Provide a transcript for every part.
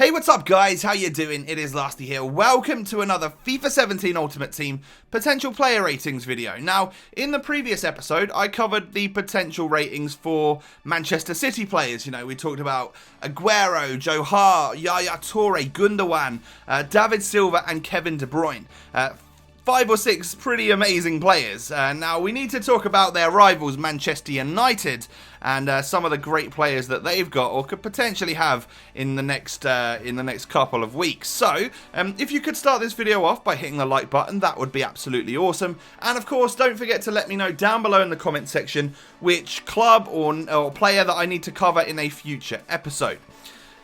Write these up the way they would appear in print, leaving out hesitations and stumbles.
Hey, what's up guys, how you doing? It is Lasty here. Welcome to another FIFA 17 Ultimate Team potential player ratings video. Now, in the previous episode, I covered the potential ratings for Manchester City players. You know, we talked about Aguero, Joe Hart, Yaya Toure, Gundogan, David Silva and Kevin De Bruyne. 5 or 6 pretty amazing players. Now we need to talk about their rivals Manchester United and some of the great players that they've got or could potentially have in the next couple of weeks. So if you could start this video off by hitting the like button, that would be absolutely awesome. And of course, don't forget to let me know down below in the comment section which club or player that I need to cover in a future episode.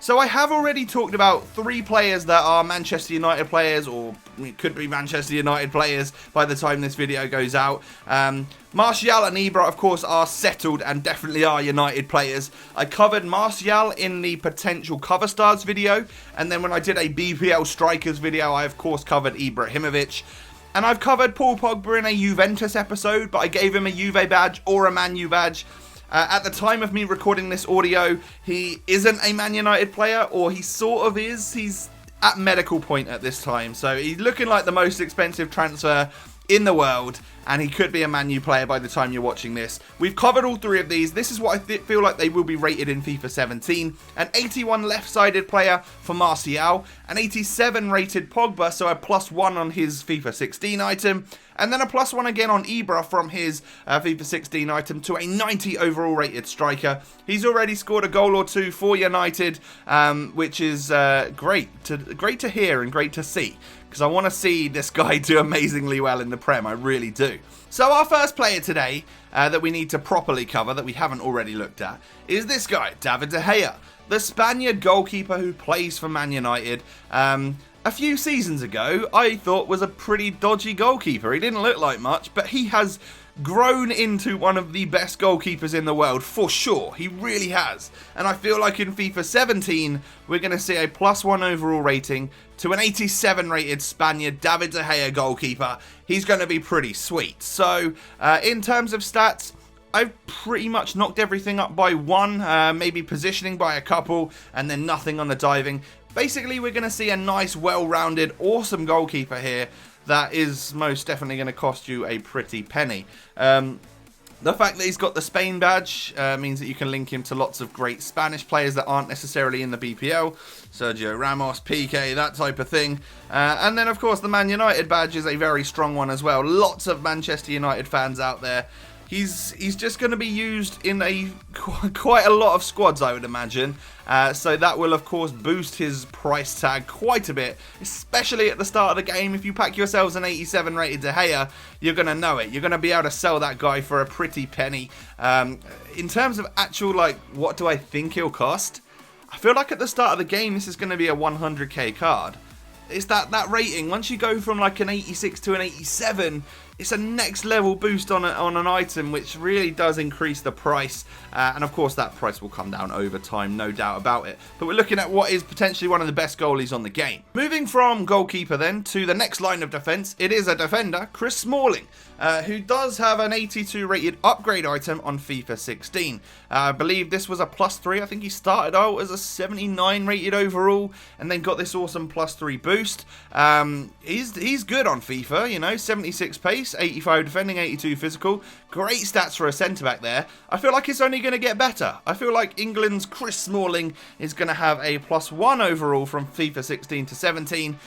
So I have already talked about 3 players that are Manchester United players, or it could be Manchester United players by the time this video goes out. Martial and Ibra, of course, are settled and definitely are United players. I covered Martial in the potential cover stars video, and then when I did a BPL strikers video, I of course covered IBRAHIMOVIC. And I've covered Paul Pogba in a Juventus episode, but I gave him a Juve badge or a Man U badge. At the time of me recording this audio, he isn't a Man United player, or he sort of is. He's at medical point at this time, so he's looking like the most expensive transfer in the world, and he could be a Man U player by the time you're watching this. We've covered all 3 of these. This is what I feel like they will be rated in FIFA 17. An 81 left-sided player for Martial, an 87 rated Pogba, so a +1 on his FIFA 16 item, and then a +1 again on Ibra from his FIFA 16 item to a 90 overall rated striker. He's already scored a goal or 2 for United, which is great to hear and great to see, because I want to see this guy do amazingly well in the Prem, I really do. So our first player today that we need to properly cover, that we haven't already looked at, is this guy, David De Gea, the Spaniard goalkeeper who plays for Man United. A few seasons ago, I thought was a pretty dodgy goalkeeper. He didn't look like much, but he has grown into one of the best goalkeepers in the world, for sure. He really has. And I feel like in FIFA 17, we're going to see a +1 overall rating to an 87 rated Spaniard David De Gea goalkeeper. He's going to be pretty sweet. So, in terms of stats, I've pretty much knocked everything up by 1, maybe positioning by a couple, and then nothing on the diving. Basically, we're going to see a nice, well-rounded, awesome goalkeeper here that is most definitely going to cost you a pretty penny. The fact that he's got the Spain badge means that you can link him to lots of great Spanish players that aren't necessarily in the BPL. Sergio Ramos, Piqué, that type of thing. And then, of course, the Man United badge is a very strong one as well. Lots of Manchester United fans out there. He's just going to be used in quite a lot of squads, I would imagine. So that will, of course, boost his price tag quite a bit, especially at the start of the game. If you pack yourselves an 87 rated De Gea, you're going to know it. You're going to be able to sell that guy for a pretty penny. In terms of actual, what do I think he'll cost? I feel like at the start of the game, this is going to be a 100k card. It's that rating. Once you go from like an 86 to an 87, it's a next level boost on an item, which really does increase the price. And of course, that price will come down over time, no doubt about it. But we're looking at what is potentially one of the best goalies on the game. Moving from goalkeeper then to the next line of defense, it is a defender, Chris Smalling, who does have an 82 rated upgrade item on FIFA 16. I believe this was a +3. I think he started out as a 79 rated overall and then got this awesome +3 boost. He's good on FIFA, you know, 76 pace, 85 defending, 82 physical. Great stats for a centre-back there. I feel like it's only going to get better. I feel like England's Chris Smalling is going to have a +1 overall from FIFA 16 to 17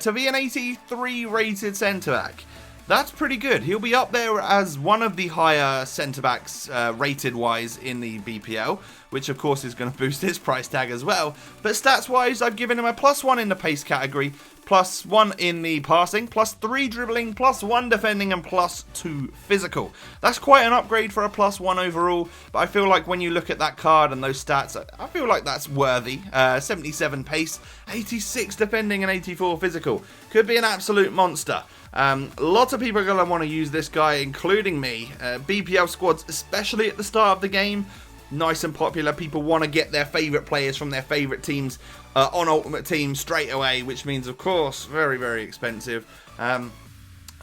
to be an 83 rated centre-back. That's pretty good. He'll be up there as one of the higher centre-backs rated-wise in the BPL, which of course is going to boost his price tag as well. But stats-wise, I've given him a +1 in the pace category, +1 in the passing, +3 dribbling, +1 defending, and +2 physical. That's quite an upgrade for a +1 overall, but I feel like when you look at that card and those stats, I feel like that's worthy. 77 pace, 86 defending, and 84 physical. Could be an absolute monster. Lots of people are going to want to use this guy, including me. BPL squads, especially at the start of the game, nice and popular. People want to get their favourite players from their favourite teams on Ultimate Team straight away, which means, of course, very, very expensive.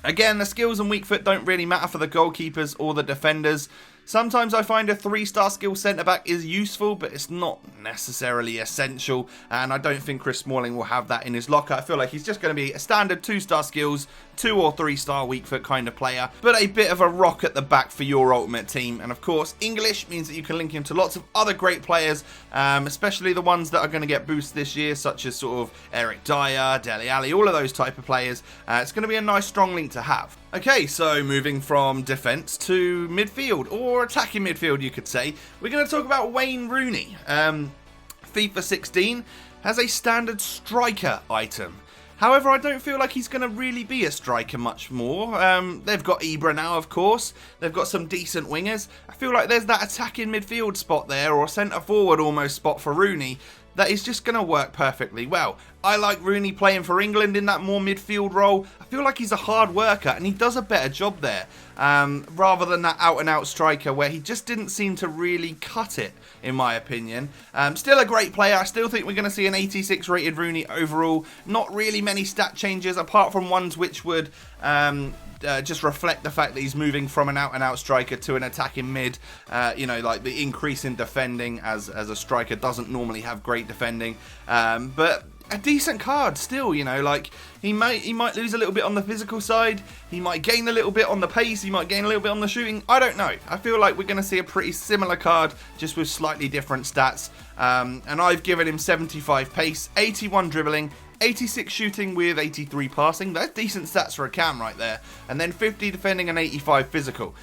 Again, the skills and weak foot don't really matter for the goalkeepers or the defenders. Sometimes I find a 3-star skill centre-back is useful, but it's not necessarily essential, and I don't think Chris Smalling will have that in his locker. I feel like he's just going to be a standard 2-star skills, 2 or 3-star weak foot kind of player, but a bit of a rock at the back for your ultimate team. And of course, English means that you can link him to lots of other great players, especially the ones that are going to get boosts this year, such as sort of Eric Dyer, Dele Alli, all of those type of players. It's going to be a nice strong link to have. Okay, so moving from defence to midfield, or attacking midfield you could say, we're going to talk about Wayne Rooney. FIFA 16 has a standard striker item. However, I don't feel like he's going to really be a striker much more. They've got Ibra now, of course. They've got some decent wingers. I feel like there's that attacking midfield spot there, or centre forward almost spot for Rooney, that is just going to work perfectly well. I like Rooney playing for England in that more midfield role. I feel like he's a hard worker and he does a better job there, rather than that out-and-out striker where he just didn't seem to really cut it, in my opinion. Still a great player. I still think we're going to see an 86 rated Rooney overall. Not really many stat changes, apart from ones which would just reflect the fact that he's moving from an out-and-out striker to an attacking mid. You know, like the increase in defending, as a striker doesn't normally have great defending. But a decent card still, you know, like he might lose a little bit on the physical side, he might gain a little bit on the pace, he might gain a little bit on the shooting, I don't know. I feel like we're going to see a pretty similar card, just with slightly different stats. And I've given him 75 pace, 81 dribbling, 86 shooting with 83 passing. That's decent stats for a cam right there. And then 50 defending and 85 physical.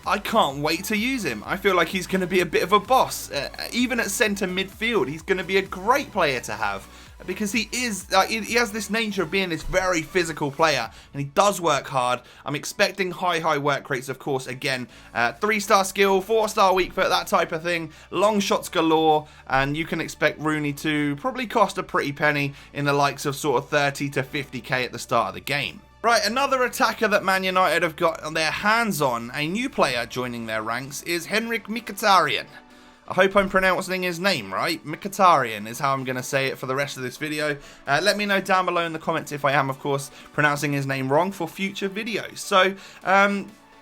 I can't wait to use him. I feel like he's going to be a bit of a boss. Even at centre midfield, he's going to be a great player to have, because he has this nature of being this very physical player, and he does work hard. I'm expecting high work rates, of course. Again, 3-star skill, 4-star weak foot, that type of thing. Long shots galore, and you can expect Rooney to probably cost a pretty penny in the likes of sort of 30 to 50k at the start of the game. Right, another attacker that Man United have got their hands on, a new player joining their ranks, is Henrik Mkhitaryan. I hope I'm pronouncing his name right. Mkhitaryan is how I'm going to say it for the rest of this video. Let me know down below in the comments if I am, of course, pronouncing his name wrong for future videos. So,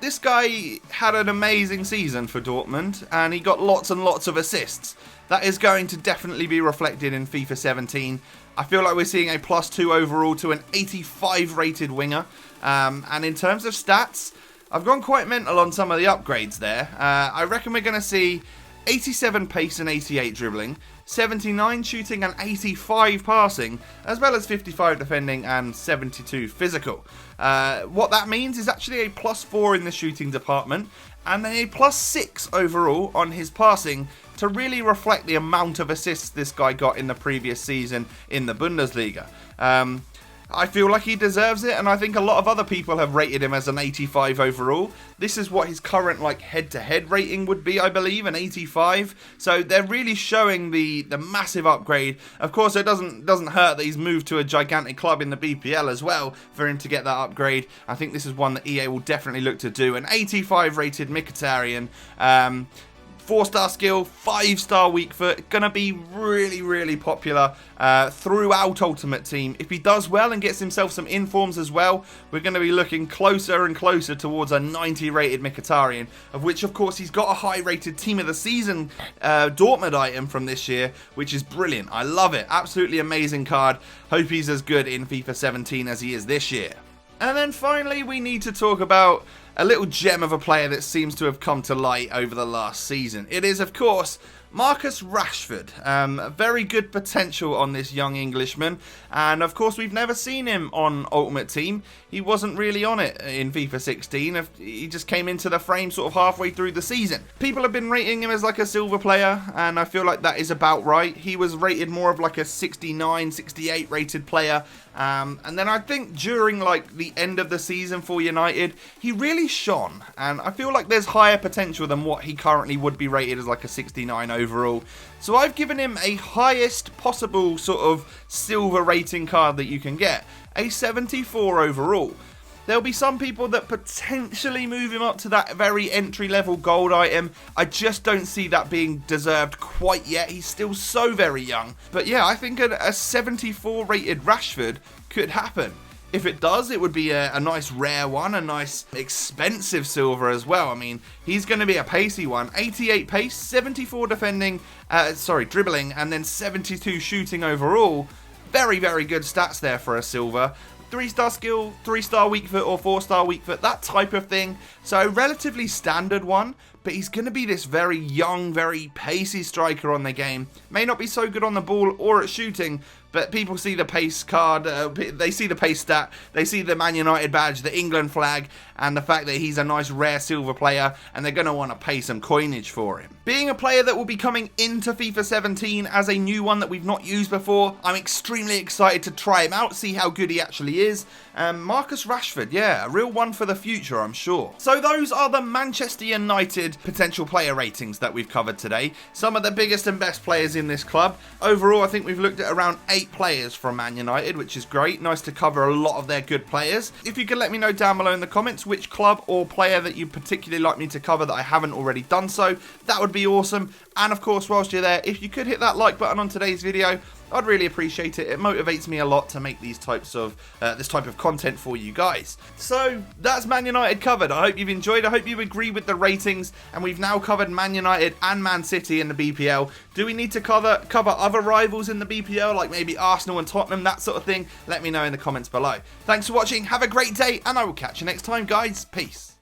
this guy had an amazing season for Dortmund, and he got lots and lots of assists. That is going to definitely be reflected in FIFA 17. I feel like we're seeing a +2 overall to an 85 rated winger. And in terms of stats, I've gone quite mental on some of the upgrades there. I reckon we're going to see 87 pace and 88 dribbling, 79 shooting and 85 passing, as well as 55 defending and 72 physical. What that means is actually a +4 in the shooting department, and then a +6 overall on his passing, to really reflect the amount of assists this guy got in the previous season in the Bundesliga. I feel like he deserves it, and I think a lot of other people have rated him as an 85 overall. This is what his current like head-to-head rating would be, I believe, an 85. So they're really showing the massive upgrade. Of course, it doesn't hurt that he's moved to a gigantic club in the BPL as well for him to get that upgrade. I think this is one that EA will definitely look to do. An 85 rated Mkhitaryan. 4-star skill, 5-star weak foot, gonna be really popular throughout Ultimate Team. If he does well and gets himself some informs as well, we're gonna be looking closer and closer towards a 90 rated Mkhitaryan, of which of course he's got a high rated Team of the Season Dortmund item from this year, which is brilliant. I love it. Absolutely amazing card. Hope he's as good in FIFA 17 as he is this year. And then finally, we need to talk about a little gem of a player that seems to have come to light over the last season. It is, of course, Marcus Rashford. Very good potential on this young Englishman, and of course we've never seen him on Ultimate Team. He wasn't really on it in FIFA 16. He just came into the frame sort of halfway through the season. People have been rating him as like a silver player, and I feel like that is about right. He was rated more of like a 69, 68 rated player, and then I think during like the end of the season for United, he really shone, and I feel like there's higher potential than what he currently would be rated as like a 69 overall. So I've given him a highest possible sort of silver rating card that you can get, a 74 overall. There'll be some people that potentially move him up to that very entry level gold item. I just don't see that being deserved quite yet. He's still so very young. But yeah, I think a 74 rated Rashford could happen. If it does, it would be a nice rare one, a nice expensive silver as well. I mean, he's going to be a pacey one. 88 pace, 74 defending, dribbling, and then 72 shooting overall. Very, very good stats there for a silver. 3-star skill, 3-star weak foot or 4-star weak foot, that type of thing. So relatively standard one, but he's going to be this very young, very pacey striker on the game. May not be so good on the ball or at shooting, but people see the pace card, they see the pace stat, they see the Man United badge, the England flag, and the fact that he's a nice rare silver player, and they're going to want to pay some coinage for him. Being a player that will be coming into FIFA 17 as a new one that we've not used before, I'm extremely excited to try him out, see how good he actually is. Marcus Rashford, yeah, a real one for the future, I'm sure. So those are the Manchester United potential player ratings that we've covered today. Some of the biggest and best players in this club. Overall, I think we've looked at around 8 players from Man United, which is great. Nice to cover a lot of their good players. If you could let me know down below in the comments which club or player that you particularly like me to cover that I haven't already done so, that would be awesome. And of course, whilst you're there, if you could hit that like button on today's video, I'd really appreciate it. It motivates me a lot to make these types of this type of content for you guys. So that's Man United covered. I hope you've enjoyed. I hope you agree with the ratings. And we've now covered Man United and Man City in the BPL. Do we need to cover other rivals in the BPL, like maybe Arsenal and Tottenham, that sort of thing? Let me know in the comments below. Thanks for watching. Have a great day, and I will catch you next time, guys. Peace.